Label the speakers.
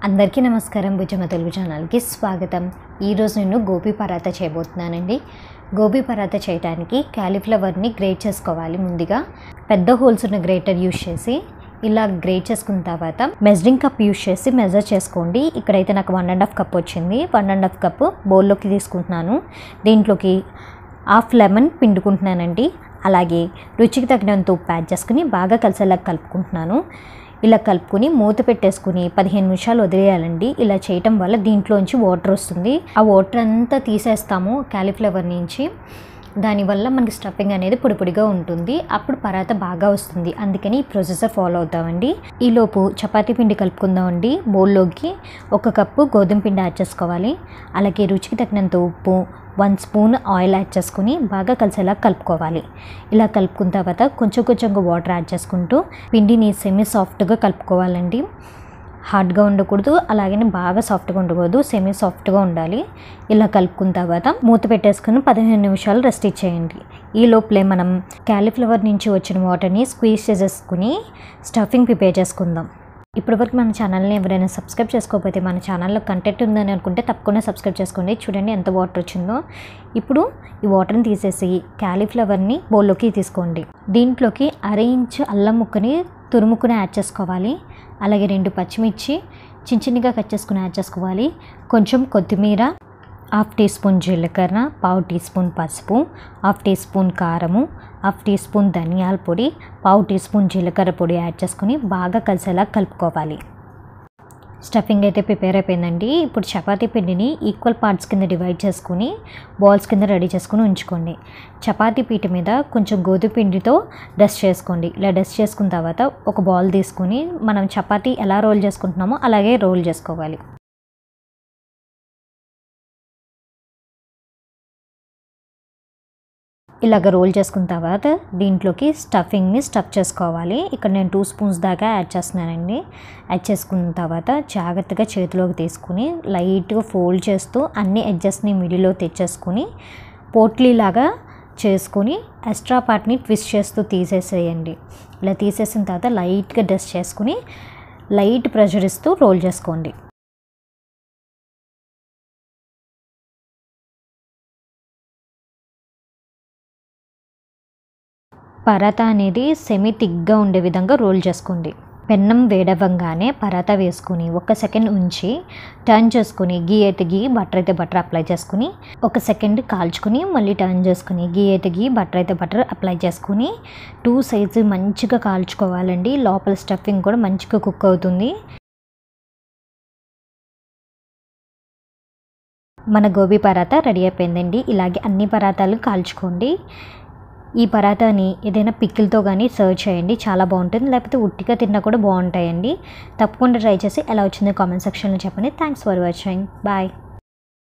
Speaker 1: అందరికీ నమస్కారం. భుజమ తెలుగు ఛానల్కి స్వాగతం. ఈరోజు నేను గోబీ పరాటా చేయబోతున్నానండి. గోబీ పరాటా చేయడానికి క్యాలీఫ్లవర్ని గ్రేట్ చేసుకోవాలి. ముందుగా పెద్ద హోల్స్ ఉన్న గ్రేటర్ యూజ్ చేసి ఇలా గ్రేట్ చేసుకున్న తర్వాత మెజరింగ్ కప్ యూజ్ చేసి మెజర్ చేసుకోండి. ఇక్కడైతే నాకు 1.5 కప్ వచ్చింది. 1.5 కప్ బౌల్లోకి తీసుకుంటున్నాను. దీంట్లోకి హాఫ్ లెమన్ పిండుకుంటున్నానండి. అలాగే రుచికి తగినంత ఉప్పు యాడ్ చేసుకుని బాగా కలిసేలా కలుపుకుంటున్నాను. ఇలా కలుపుకొని మూత పెట్టేసుకుని 15 నిమిషాలు వదిలేయాలండి. ఇలా చేయటం వల్ల దీంట్లోంచి వాటర్ వస్తుంది. ఆ వాటర్ అంతా తీసేస్తాము క్యాలీఫ్లవర్ నుంచి. దానివల్ల మనకి స్టఫింగ్ అనేది పొడి పొడిగా ఉంటుంది. అప్పుడు పరాటా బాగా వస్తుంది. అందుకని ఈ ప్రొసెసర్ ఫాలో అవుతామండి. ఈలోపు చపాతీ పిండి కలుపుకుందామండి. బౌల్లోకి 1 కప్పు గోధుమ పిండి యాడ్ చేసుకోవాలి. అలాగే రుచికి తగినంత ఉప్పు, 1 స్పూన్ ఆయిల్ యాడ్ చేసుకుని బాగా కలిసేలా కలుపుకోవాలి. ఇలా కలుపుకున్న తర్వాత కొంచెంగా వాటర్ యాడ్ చేసుకుంటూ పిండిని సెమీ సాఫ్ట్గా కలుపుకోవాలండి. హార్డ్గా ఉండకూడదు, అలాగే బాగా సాఫ్ట్గా ఉండకూడదు, సెమీ సాఫ్ట్గా ఉండాలి. ఇలా కలుపుకున్న తర్వాత మూత పెట్టేసుకుని 15 నిమిషాలు రెస్ట్ ఇచ్చేయండి. ఈ లోపలే మనం క్యాలీఫ్లవర్ నుంచి వచ్చిన వాటర్ని స్క్వీజ్ చేసేసుకుని స్టఫింగ్ ప్రిపేర్ చేసుకుందాం. ఇప్పటివరకు మన ఛానల్ని ఎవరైనా సబ్స్క్రైబ్ చేసుకోకపోతే మన ఛానల్లో కంటెంట్ ఉందని అనుకుంటే తప్పకుండా సబ్స్క్రైబ్ చేసుకోండి. చూడండి ఎంత వాటర్ వచ్చిందో. ఇప్పుడు ఈ వాటర్ని తీసేసి క్యాలీఫ్లవర్ని బౌల్లోకి తీసుకోండి. దీంట్లోకి 1/2 ఇంచు అల్లం ముక్కని తురుముకుని యాడ్ చేసుకోవాలి. అలాగే 2 పచ్చిమిర్చి చిన్నగా కట్ చేసుకుని యాడ్ చేసుకోవాలి. కొంచెం కొత్తిమీర, 1/2 టీ స్పూన్ జీలకర్ర, 1/2 టీ స్పూన్ పసుపు, 1/2 టీ స్పూన్ కారము, 1/2 టీ స్పూన్ ధనియాల పొడి, 1/2 టీ స్పూన్ జీలకర్ర పొడి యాడ్ చేసుకుని బాగా కలిసేలా కలుపుకోవాలి. స్టఫింగ్ అయితే ప్రిపేర్ అయిపోయిందండి. ఇప్పుడు చపాతీ పిండిని ఈక్వల్ పార్ట్స్ కింద డివైడ్ చేసుకుని బాల్స్ కింద రెడీ చేసుకుని ఉంచుకోండి. చపాతీ పీట మీద కొంచెం గోధుమ పిండితో డస్ట్ చేసుకోండి. ఇలా డస్ట్ చేసుకున్న తర్వాత ఒక బాల్ తీసుకుని మనం చపాతీ ఎలా రోల్ చేసుకుంటున్నామో అలాగే రోల్ చేసుకోవాలి. ఇలాగ రోల్ చేసుకున్న తర్వాత దీంట్లోకి స్టఫింగ్ని స్టఫ్ చేసుకోవాలి. ఇక్కడ నేను 2 స్పూన్స్ దాకా యాడ్ చేస్తున్నానండి. యాడ్ చేసుకున్న తర్వాత జాగ్రత్తగా చేతిలోకి తీసుకుని లైట్గా ఫోల్డ్ చేస్తూ అన్ని ఎడ్జెస్ని మిడిల్లో తెచ్చేసుకుని పోట్లీలాగా చేసుకొని ఎక్స్ట్రా పార్ట్ని ట్విస్ట్ చేస్తూ తీసేసేయండి. ఇలా తీసేసిన తర్వాత లైట్గా డస్ట్ చేసుకుని లైట్ ప్రెషర్ ఇస్తూ రోల్ చేసుకోండి. పరాటా అనేది సెమీ థిక్గా ఉండే విధంగా రోల్ చేసుకోండి. పెన్నం వేడవ్వగానే పరాటా వేసుకుని 1 సెకండ్ ఉంచి టర్న్ చేసుకుని గీ అయితే గీ, బటర్ అయితే బటర్ అప్లై చేసుకుని 1 సెకండ్ కాల్చుకుని మళ్ళీ టర్న్ చేసుకుని గీ అయితే గీ, బటర్ అయితే బటర్ అప్లై చేసుకుని 2 సైడ్స్ మంచిగా కాల్చుకోవాలండి. లోపల స్టఫింగ్ కూడా మంచిగా కుక్ అవుతుంది. మన గోబీ పరాటా రెడీ అయిపోయిందండి. ఇలాగే అన్ని పరాటాలు కాల్చుకోండి. ఈ పరాటాని ఏదైనా పికిల్తో కానీ సర్వ్ చేయండి, చాలా బాగుంటుంది. లేకపోతే ఉట్టిగా తిన్నా కూడా బాగుంటాయండి. తప్పకుండా ట్రై చేసి ఎలా వచ్చిందో కామెంట్ సెక్షన్లో చెప్పండి. Thanks for watching. బాయ్.